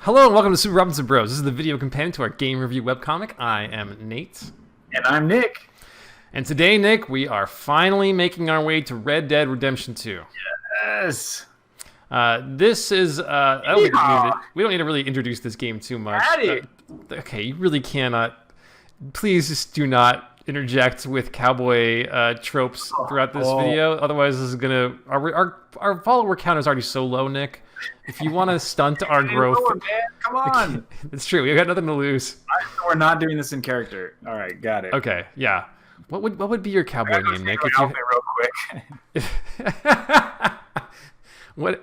Hello and welcome to Super Robinson Bros. This is the video companion to our game review webcomic. I am Nate. And I'm Nick. And today, Nick, we are finally making our way to Red Dead Redemption 2. Yes. This is, I don't think we don't need to really introduce this game too much. Okay, you really cannot. Please just do not interject with cowboy tropes throughout this video. Otherwise, this is going to... Our follower count is already so low, Nick. If you want to stunt our growth... Man, come on! It's true, we got nothing to lose. We're not doing this in character. All right, got it. Okay, yeah. What would be your cowboy name, Nick? Real quick.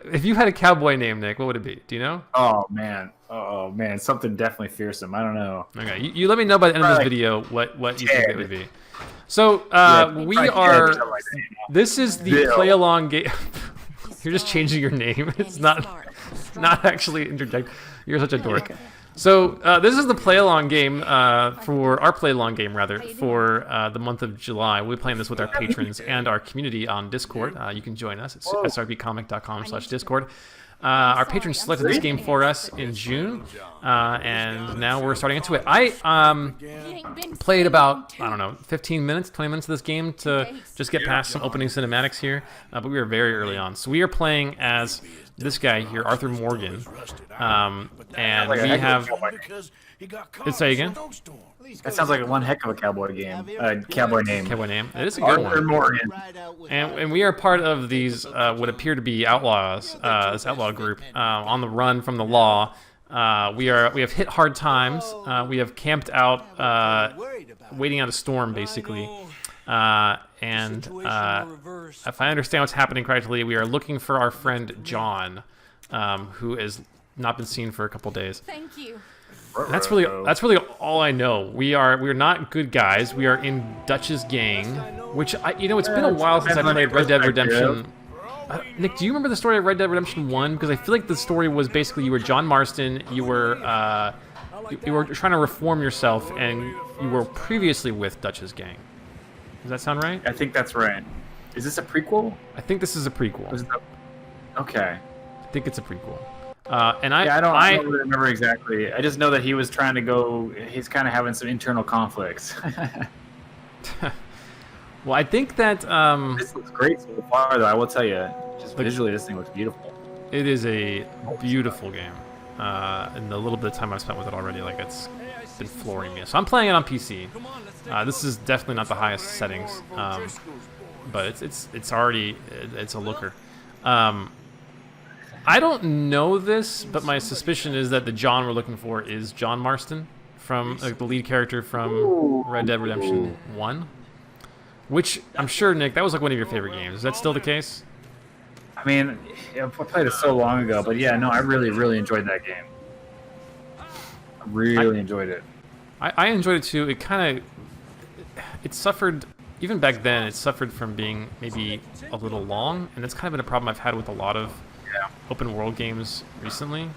If you had a cowboy name, Nick, what would it be? Do you know? Oh man, something definitely fearsome. I don't know. Okay, you let me know by the end of this video what you think it would be. So we are. This is the play along game. You're just changing your name. It's not actually interject. You're such a dork. So this is the play-along game for our play-along game, rather, for the month of July. We'll be playing this with our patrons and our community on Discord. You can join us. It's srbcomic.com/Discord. Our patrons selected this game for us in June, and now we're starting into it. I played about, 15 minutes, 20 minutes of this game to just get past some opening cinematics here, but we were very early on. So we are playing as this guy here, Arthur Morgan, and we have... Say again? That sounds like one heck of a cowboy game. Cowboy name. Cowboy name. It is a good one. Arthur Morgan. And we are part of these what appear to be outlaws. This outlaw group on the run from the law. We have hit hard times. We have camped out, waiting out a storm, basically. And if I understand what's happening correctly, we are looking for our friend John, who has not been seen for a couple days. Thank you. That's really all I know. We're not good guys. We are in Dutch's gang, which it's been a while since I played Red Dead Redemption. Nick, do you remember the story of Red Dead Redemption 1? Because I feel like the story was basically you were John Marston, you were trying to reform yourself, and you were previously with Dutch's gang. Does that sound right? I think that's right. Is this a prequel? I think this is a prequel. Okay. I think it's a prequel. I don't really remember exactly. I just know that he was trying to go. He's kind of having some internal conflicts. Well, I think that this looks great so far, though. I will tell you, just visually, this thing looks beautiful. It is a beautiful game, and the little bit of time I've spent with it already, like it's been flooring me. So I'm playing it on PC. This is definitely not the highest settings, but it's already a looker. I don't know this, but my suspicion is that the John we're looking for is John Marston, from the lead character from Red Dead Redemption 1, which I'm sure, Nick, that was like one of your favorite games. Is that still the case? I mean, I played it so long ago, but yeah, no, I really, really enjoyed that game. I really enjoyed it. I enjoyed it too. It suffered, even back then, it suffered from being maybe a little long, and that's kind of been a problem I've had with a lot of open world games recently,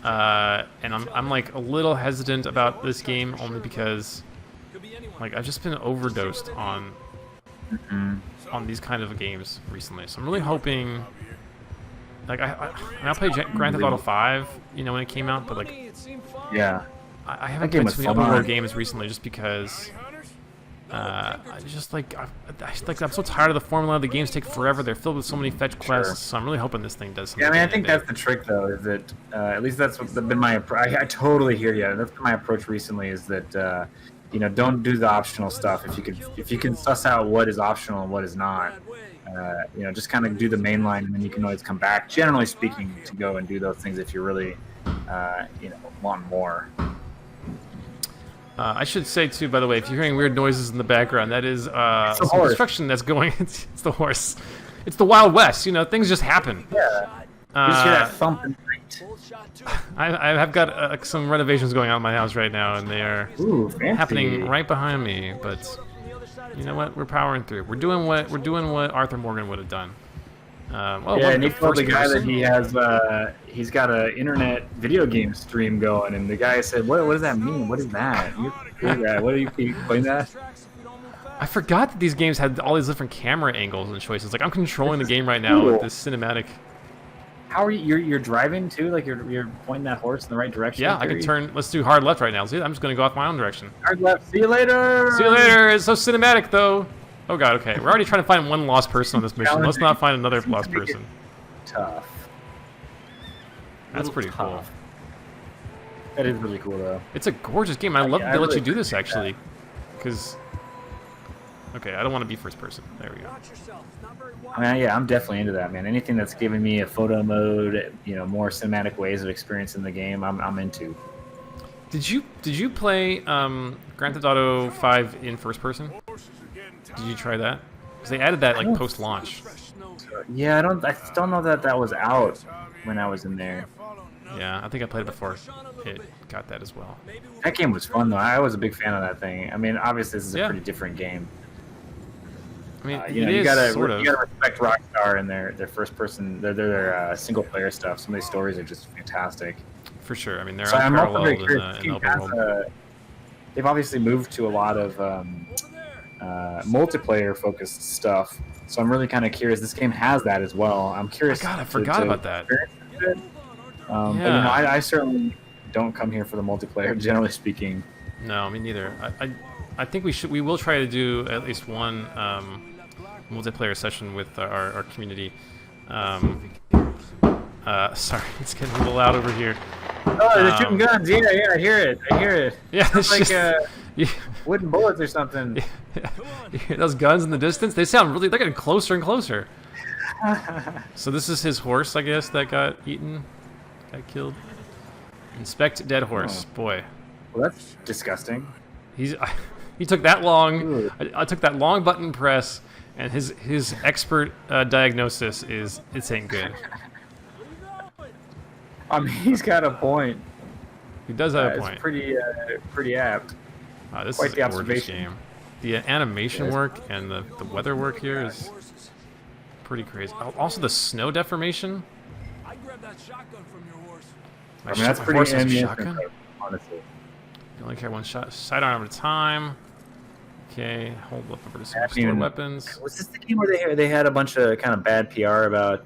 and I'm like a little hesitant about this game only because like I've just been overdosed on these kind of games recently. So I'm really hoping, like I played Grand Theft Auto 5, when it came out, but like I haven't played too many open world games recently just because. I'm so tired of the formula. The games take forever. They're filled with so many fetch quests. So I'm really hoping this thing does something. Yeah, I mean, I think that's the trick, though. Is that at least that's what's been my approach. I totally hear you. That's been my approach recently. Is that don't do the optional stuff. If you can suss out what is optional and what is not, just kind of do the main line, and then you can always come back. Generally speaking, to go and do those things if you really, want more. I should say, too, by the way, if you're hearing weird noises in the background, that is some construction that's going. It's the horse. It's the Wild West. Things just happen. Yeah. You just hear that thumping. I have got some renovations going on in my house right now, and they are happening right behind me. But you know what? We're powering through. We're doing what Arthur Morgan would have done. And he told the guy that he has he's got an internet video game stream going, and the guy said, what does that mean? What is that? What are you playing that? I forgot that these games had all these different camera angles and choices. Like, I'm controlling the game right now with this cinematic How are you? You're driving too? Like you're pointing that horse in the right direction? Yeah, I can turn. Let's do hard left right now. See, I'm just gonna go off my own direction. Hard left. See you later. See you later. It's so cinematic, though. Oh god. Okay, we're already trying to find one lost person on this mission. Let's not find another lost person. Tough. That's pretty cool. That is really cool, though. It's a gorgeous game. I love that they let really you do this actually, because. Okay, I don't want to be first person. There we go. I mean, yeah, I'm definitely into that, man. Anything that's giving me a photo mode, you know, more cinematic ways of experiencing the game, I'm into. Did you play Grand Theft Auto 5 in first person? Did you try that? Because they added that like post launch. Yeah, I don't know that was out when I was in there. Yeah, I think I played it before it got that as well. That game was fun though. I was a big fan of that thing. I mean, obviously this is a pretty different game. I mean, you gotta respect Rockstar and their first person, their single player stuff. Some of these stories are just fantastic. For sure. I mean, they're so unparalleled in open world. They've obviously moved to a lot of multiplayer focused stuff. So I'm really kind of curious. This game has that as well. I'm curious. God, I forgot about that. But, you know, I certainly don't come here for the multiplayer, generally speaking. No, me neither. I think we will try to do at least one multiplayer session with our community. Sorry, it's getting a little loud over here. Oh, they're shooting guns. Yeah, I hear it. Yeah, it's like wooden bullets or something. Yeah, those guns in the distance, they're getting closer and closer. So this is his horse, I guess, that got eaten, got killed. Inspect dead horse. Oh. Boy. Well, that's disgusting. He took that long. I took that long button press, and his expert diagnosis is it ain't good. I mean, he's got a point. He does have a point. It's pretty apt. This Quite is the a gorgeous observation. game. The animation work and the weather work here is pretty crazy. Also, the snow deformation. I grabbed that shotgun from your horse. I mean, that's my pretty horse has a amazing, shotgun? honestly. You only carry one sidearm at a time. Okay, hold up over to some I store mean, weapons. Was this the game where they had a bunch of kind of bad PR about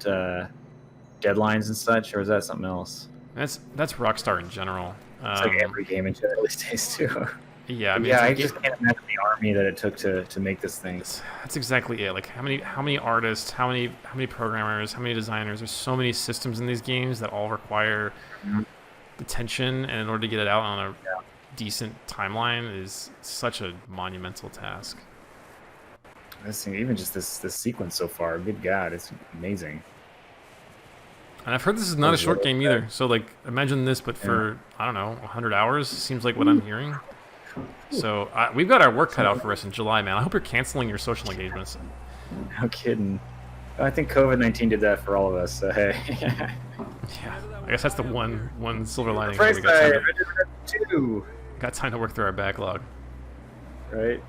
deadlines and such, or was that something else? That's Rockstar in general. It's like every game in general these days too. Yeah, I mean, I just can't imagine the army that it took to make this thing. That's exactly it. Like how many artists, how many programmers, how many designers. There's so many systems in these games that all require attention, and in order to get it out on a decent timeline is such a monumental task. This thing, even just this sequence so far, good God, it's amazing. And I've heard this is not a short game either. So like, imagine this, but for I don't know, 100 hours seems like what I'm hearing. So we've got our work cut out for us in July, man. I hope you're canceling your social engagements. No kidding. I think COVID-19 did that for all of us. So hey. Yeah, I guess that's the one silver lining. First, We got time got time to work through our backlog. Right.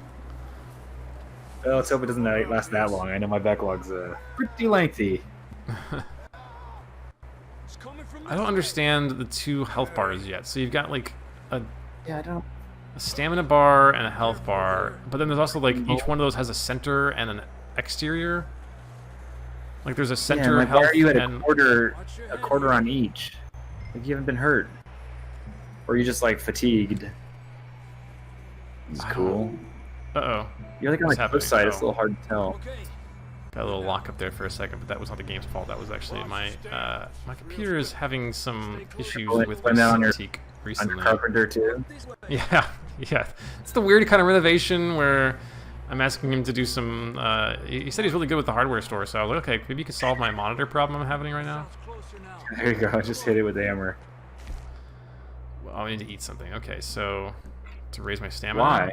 Well, let's hope it doesn't last that long. I know my backlog's pretty lengthy. I don't understand the two health bars yet. So you've got like a stamina bar and a health bar, but then there's also like each one of those has a center and an exterior. Like there's a center like, health why are you at and a quarter on each? Like you haven't been hurt, or you just like fatigued. It's cool. Uh-oh. You're like on the flip side. It's a little hard to tell. Got a little lock up there for a second, but that was not the game's fault. That was actually my my computer is having some issues with my critique recently. On your Carpenter too. Yeah. It's the weird kind of renovation where I'm asking him to do some. He said he's really good with the hardware store, so I was like, okay, maybe you could solve my monitor problem I'm having right now. There you go. Just hit it with the hammer. Well, I need to eat something. Okay, so to raise my stamina. Why?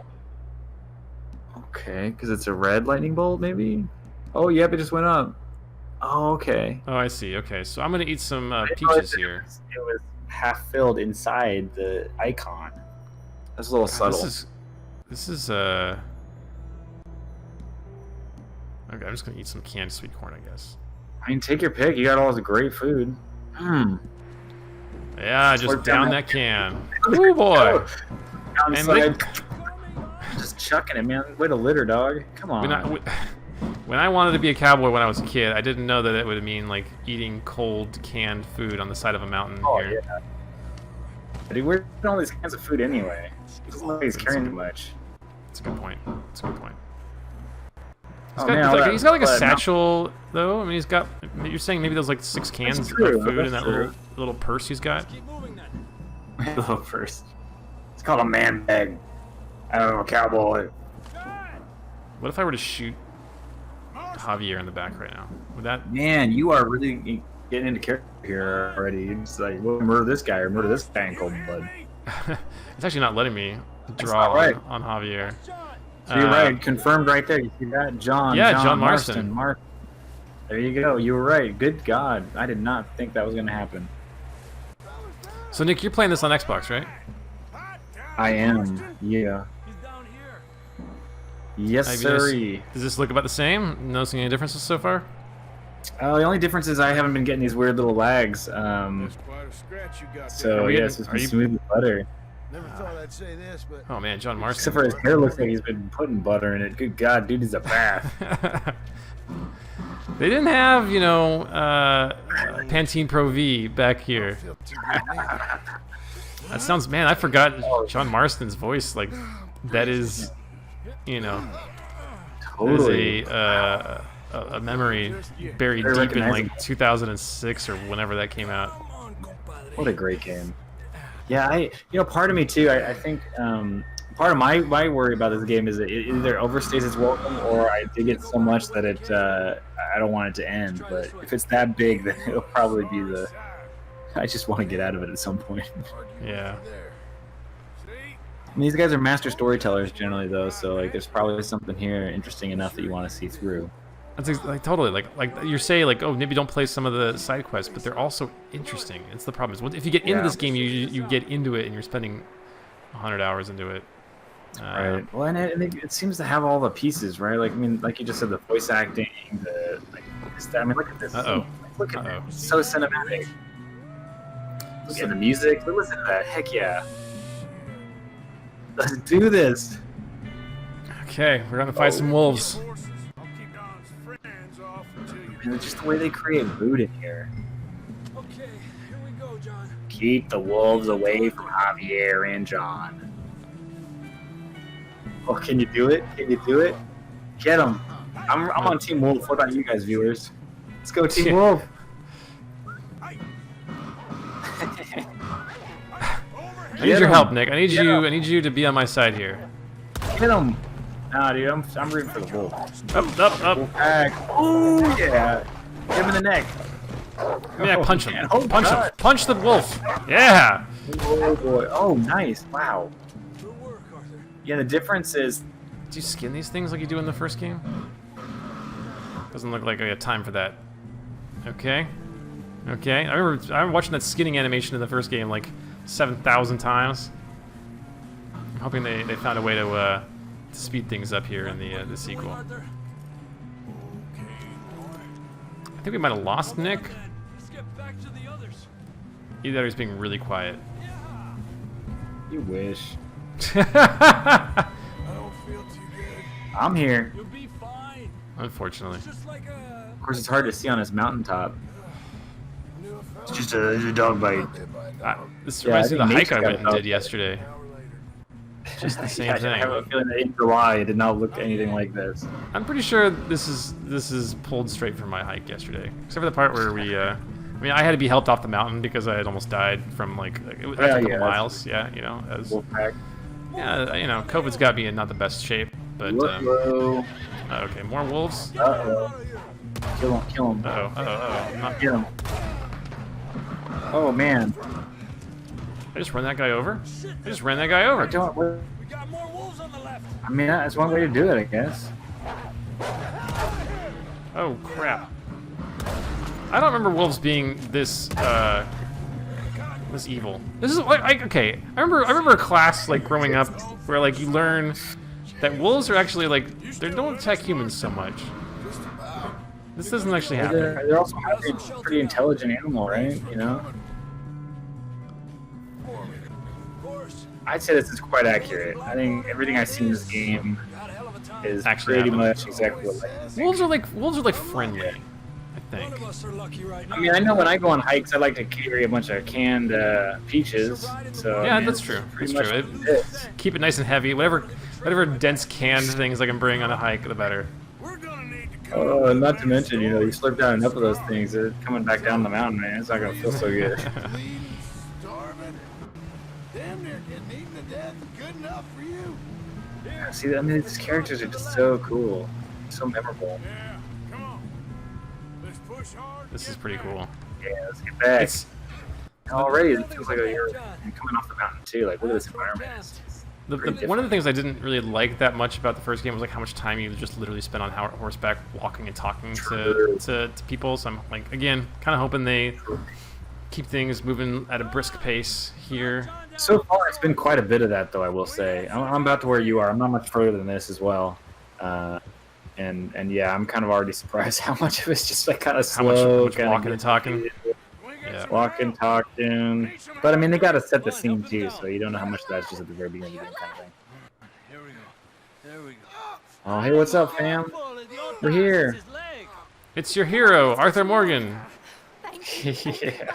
Okay, because it's a red lightning bolt, maybe. Oh, yep, it just went up. Oh, okay. Oh, I see. Okay, so I'm gonna eat some peaches here. It was half filled inside the icon. That's a little subtle. This is okay, I'm just gonna eat some canned sweet corn, I guess. I mean, take your pick. You got all this great food. Yeah, just down that can. Oh boy. Just chucking it, man. Way to litter, dog. Come on. When I wanted to be a cowboy when I was a kid, I didn't know that it would mean like eating cold canned food on the side of a mountain here. Yeah. But he wears all these kinds of food anyway. He doesn't look like he's carrying too much. That's a good point. That's a good point. Oh, man, He's got like a satchel though. I mean, he's got. You're saying maybe there's like 6 cans of food in that little purse he's got. Keep moving then. Little purse. It's called a man bag. I don't know, a cowboy. What if I were to shoot Javier in the back right now? Would that? Man, you are really getting into character here already. It's like, well, murder this guy or murder this guy in cold blood. It's actually not letting me draw right. on Javier. So you're right, confirmed right there. You see that? John Marston. There you go. You were right. Good God. I did not think that was going to happen. So, Nick, you're playing this on Xbox, right? I am. Yeah. He's down here. Yes, sir. Does this look about the same? Noticing any differences so far? The only difference is I haven't been getting these weird little lags. So, yes, it's been smooth as butter. Never thought I'd say this, but Oh, man, John Marston. Except for his hair looks like he's been putting butter in it. Good God, dude, he's a bath. They didn't have, you know, Pantene Pro V back here. I feel too good now. That sounds, man, I forgot John Marston's voice. Like, that is, you know, Totally. that is a memory buried Very deep in like recognizable. 2006 or whenever that came out. What a great game. Yeah, part of me too, I think part of my worry about this game is that it either overstays its welcome or I dig it so much that it I don't want it to end. But if it's that big, then it'll probably be I just want to get out of it at some point. Yeah. I mean, these guys are master storytellers generally, though, so like there's probably something here interesting enough that you want to see through. That's like totally like you're saying like, oh, maybe don't play some of the side quests, but they're also interesting. It's the problem is if you get into this game, you get into it and you're spending 100 hours into it. Right. Well, and it seems to have all the pieces, right? Like I mean, like you just said, the voice acting, look at this. Look at it. It's so cinematic. Look at the music. Listen to that. Heck yeah. Let's do this. Okay, we're gonna fight some wolves. And just the way they create mood in here. Okay, here we go, John. Keep the wolves away from Javier and John. Oh, can you do it? Can you do it? Get them. I'm on Team Wolf. What about you guys, viewers? Let's go, Team Wolf. I need your help, Nick. I need you to be on my side here. Get him. Nah, dude, I'm rooting for the wolf. Up. Ooh, yeah. Get him in the neck. Yeah, punch him. Man. Oh, Punch him. God. Punch the wolf. Yeah. Oh, boy. Oh, nice. Wow. Good work, Arthur. Yeah, the difference is... Do you skin these things like you do in the first game? Doesn't look like I got time for that. Okay. I remember watching that skinning animation in the first game like 7,000 times. I'm hoping they found a way to speed things up here in the sequel. Arthur. I think we might have lost Nick. Let's get back to the others. Either he's being really quiet. You wish. I don't feel too good. I'm here. You'll be fine. Unfortunately. Just like a... Of course, it's hard to see on his mountaintop. Knew if I It's just a dog bite. did by now. This Yeah, reminds me I of the think hike I Nate's went and got a did yesterday. An hour later. Just the same Yeah, I have a thing. feeling that in July it did not look anything like this. I'm pretty sure this is pulled straight from my hike yesterday, except for the part where we. I mean, I had to be helped off the mountain because I had almost died from like it was Yeah, a couple yeah, miles. Yeah, you know, as Wolfpack. yeah, you know, COVID's got me in not the best shape, but Whoa. okay, more wolves. Uh-oh. Kill him. I'm not. Get him. Oh, man. I just ran that guy over. I Don't, We got more wolves on the left. I mean, that's one way to do it, I guess. Oh crap! I don't remember wolves being this this evil. This is like okay. I remember a class like growing up where like you learn that wolves are actually like they don't attack humans so much. This doesn't actually happen. They're also a pretty intelligent animal, right? You know? Of course. I'd say this is quite accurate. I think everything I've seen in this game We had a hell of a time. is Actually pretty happens. much exactly what life is. Wolves are like friendly, I One think. of us are lucky right now. I mean, I know when I go on hikes, I like to carry a bunch of canned peaches. So Yeah, I mean, that's it's true. pretty That's much true. what it is. Keep it nice and heavy. Whatever dense canned things I can bring on a hike, the better. We're gonna need to come Oh, and not to mention, you slurp down enough of those things, they're coming back down the mountain, man. It's not gonna feel so good. Bleeding, starving, damn near getting eaten to death. Good enough for you. See, I mean, these characters are just so cool, so memorable. Yeah, come on. Let's push hard. This is pretty cool. Yeah, let's get back. It's Already, it feels like you're coming off the mountain too. Like, look at this environment. It's one of the things I didn't really like that much about the first game was like how much time you just literally spent on horseback, walking and talking to people. So I'm like, again, kind of hoping they keep things moving at a brisk pace here. So far, it's been quite a bit of that, though. I will say, I'm about to where you are. I'm not much further than this as well, and yeah, I'm kind of already surprised how much of it's just like kind of How much slow, walking and talking. Yeah. walking, talking. But I mean, they got to set the scene too, so you don't know how much of that's just at the very beginning of the game kind of thing. Here we go. There we go. Oh, hey, what's up, fam? We're here. It's your hero, Arthur Morgan. Thank you. Yeah.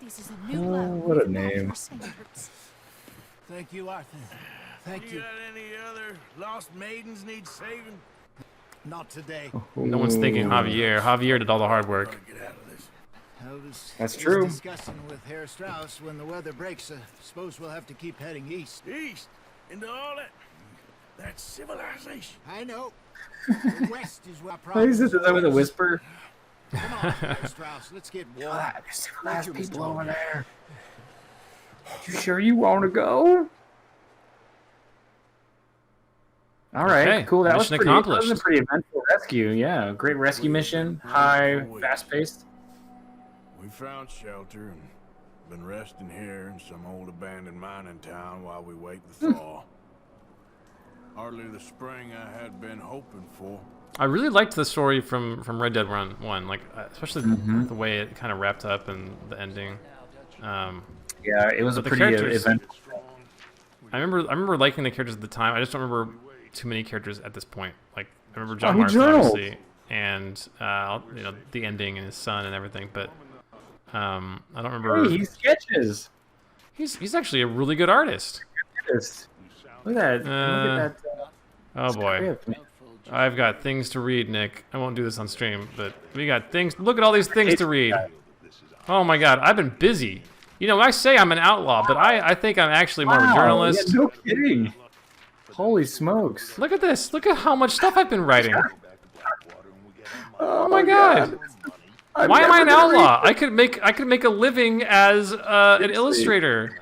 This is a new Oh, love what a with all name. our standards. Thank you, Arthur. Thank You you. got any other lost maidens need saving? Not today. No one's thinking Javier. Javier did all the hard work. Get out of this. That's true. Discussing with Herr Strauss when the weather breaks. Suppose we'll have to keep heading east. East into all that. That's civilization. I know. The west is where Why is problems it that with a are. whisper? Come on, Herr Strauss. Let's get warm. There's civilized people over there. You sure you want to go? All right, Okay, cool. That was mission pretty. That was a accomplished. pretty eventful rescue. Yeah, great rescue mission. High, fast-paced. We found shelter and been resting here in some old abandoned mining town while we wait the thaw. Hardly the spring I had been hoping for. I really liked the story from Red Dead 1, like especially the way it kind of wrapped up and the ending. Yeah, it was a But the pretty characters- eventful. I remember liking the characters at the time. I just don't remember too many characters at this point. Like I remember John he Marston journaled. obviously, and the ending and his son and everything. But I don't remember. Hey, he sketches. He's actually a really good artist. Look at that. Look at that. Oh boy. Script, man. I've got things to read, Nick. I won't do this on stream, but we got things. Look at all these things to read. Oh my God, I've been busy. I say I'm an outlaw, but I think I'm actually more of a Wow, journalist. yeah, no kidding. Holy smokes. Look at this. Look at how much stuff I've been writing. Oh my God. Why am I an outlaw? I could make a living as an illustrator.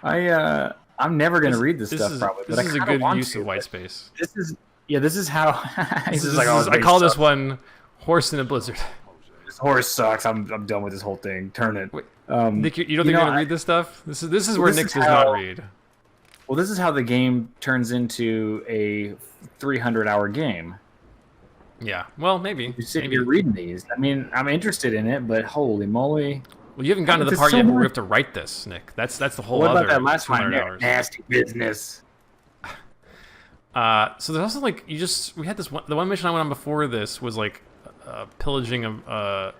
I'm never gonna read this, This stuff is probably. this but is I a kinda good want use to, of white but space. This is how. This is, oh, I this call this sucks. one "Horse in a Blizzard." This horse sucks. I'm done with this whole thing. Turn it. Wait, Nick, you don't think know, you're gonna read this stuff? This is where this Nick is does not how- read. Well, this is how the game turns into a 300-hour game. Yeah. Well, maybe. You sit Maybe. here reading these. I mean, I'm interested in it, but holy moly! Well, you haven't gotten to the There's part so yet where we much- have to write this, Nick. That's the whole What other about that last line 200 there? hours. Nasty business. So there's also like we had this one. The one mission I went on before this was like pillaging of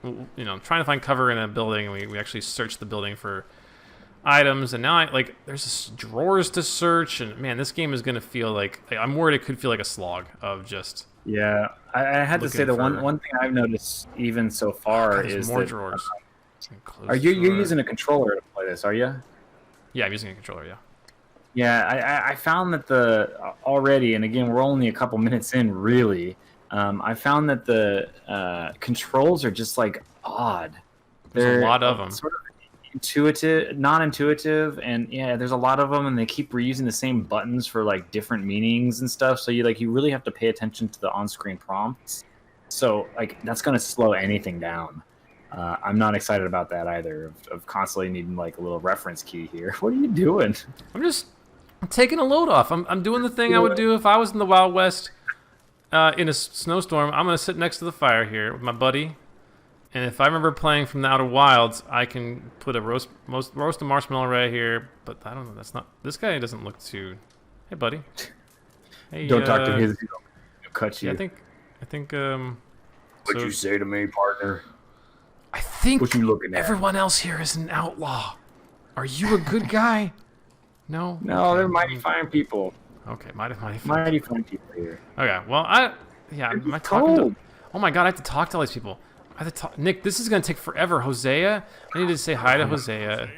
trying to find cover in a building, and we actually searched the building for items, and now there's this drawers to search, and man, this game is gonna feel like I'm worried it could feel like a slog of just Yeah, I had to say Looking the for- one thing I've noticed even so far there's is more that drawers. Close are you're drawer. using a controller to play this? Are you? Yeah, I'm using a controller. Yeah. Yeah, I found that already, and again, we're only a couple minutes in, really. I found that the controls are just like odd. There's a They're lot of them. Sort of intuitive, non-intuitive, and yeah, there's a lot of them, and they keep reusing the same buttons for like different meanings and stuff. So you really have to pay attention to the on-screen prompts. So that's gonna slow anything down. I'm not excited about that either. Of constantly needing like a little reference key here. What are you doing? I'm just taking a load off. I'm doing the thing I would do if I was in the Wild West in a snowstorm. I'm gonna sit next to the fire here with my buddy, and if I remember playing from the Outer Wilds, I can put a roast a marshmallow right here. But I don't know. That's not. This guy doesn't look too Hey, buddy. Hey, Don't talk to his. He'll cut you. Yeah, I think. What'd so- you say to me, partner? I think What you looking at? everyone else here is an outlaw. Are you a good guy? No. No, they're mighty fine people. Okay, mighty fine. Mighty fine people here. Okay, well, am I talking to? Oh my god, I have to talk to all these people. I have to talk. Nick, this is gonna take forever. Hosea, I need to say hi to Hosea.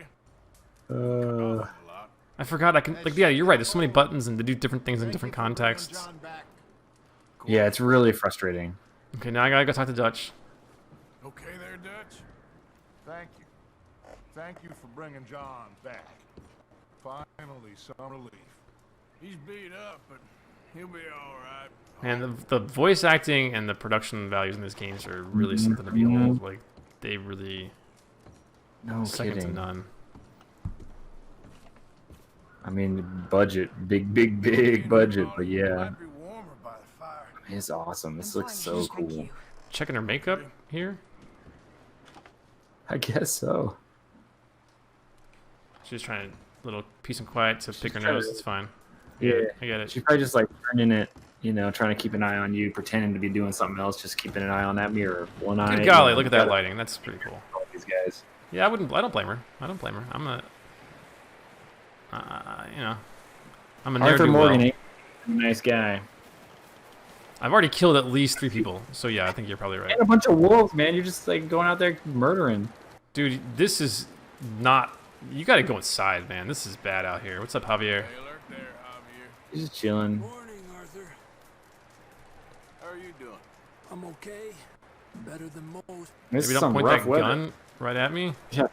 I forgot I can. Like, yeah, you're right. There's so many buttons and to do different things in different contexts. Yeah, it's really frustrating. Okay, now I gotta go talk to Dutch. Okay there, Dutch? Thank you. Thank you for bringing John back. Finally, some relief. He's beat up, but he'll be all right. And the voice acting and the production values in these games are really something to behold. Like, they really No second to kidding. none. I mean, budget, big budget, but yeah, Might be warmer by the fire. it's awesome. This I'm looks fine, so thank cool. you. Checking her makeup here. I guess so. She's trying to little peace and quiet to pick her trying nose. to- It's fine. Yeah, I get it. she's probably just like turning it, you know, trying to keep an eye on you, pretending to be doing something else, just keeping an eye on that mirror. One eye. Good golly, you know, look at that gotta- lighting. That's pretty cool. all these guys. Yeah, I don't blame her. I don't blame her. I'm a, you know, I'm a Arthur ne'er-do-well. Morgan, ain't a nice guy. I've already killed at least 3 people, so yeah, I think you're probably right. And a bunch of wolves, man. You're just like going out there murdering. Dude, this is not. You gotta go inside, man. This is bad out here. What's up, Javier? Hey, lurk there, Javier. He's just chilling. Morning, Arthur. How are you doing? I'm okay. Better than most. This Maybe is don't some point rough that weather. gun right at me. Yeah,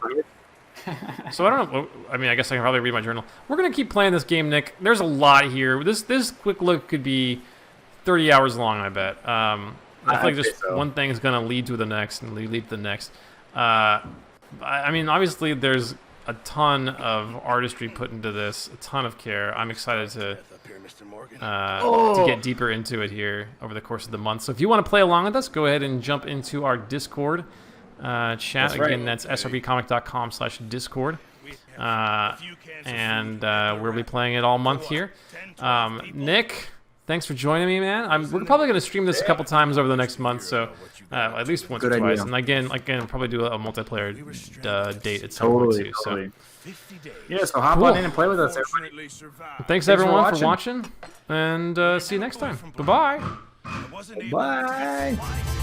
So I don't know. I mean, I guess I can probably read my journal. We're gonna keep playing this game, Nick. There's a lot here. This quick look could be 30 hours long, I bet. I feel like I'd just say so. one thing is gonna lead to the next and lead to the next. I mean, obviously, there's a ton of artistry put into this, a ton of care. I'm excited to Up here, Mr. Morgan. to get deeper into it here over the course of the month. So if you want to play along with us, go ahead and jump into our Discord chat. That's right. Again, that's srbcomic.com/discord. And we'll be playing it all month here. Nick, thanks for joining me, man. We're probably going to stream this a couple times over the next month, so at least once Good or twice. idea. And again, probably do a multiplayer date at some point Totally, too. totally. 50 days. Yeah, so hop Cool. on in and play with us, everybody. Fortunately survived. So thanks for everyone for watching. watching, and see you next time. Bye bye. I wasn't able to Bye. fight.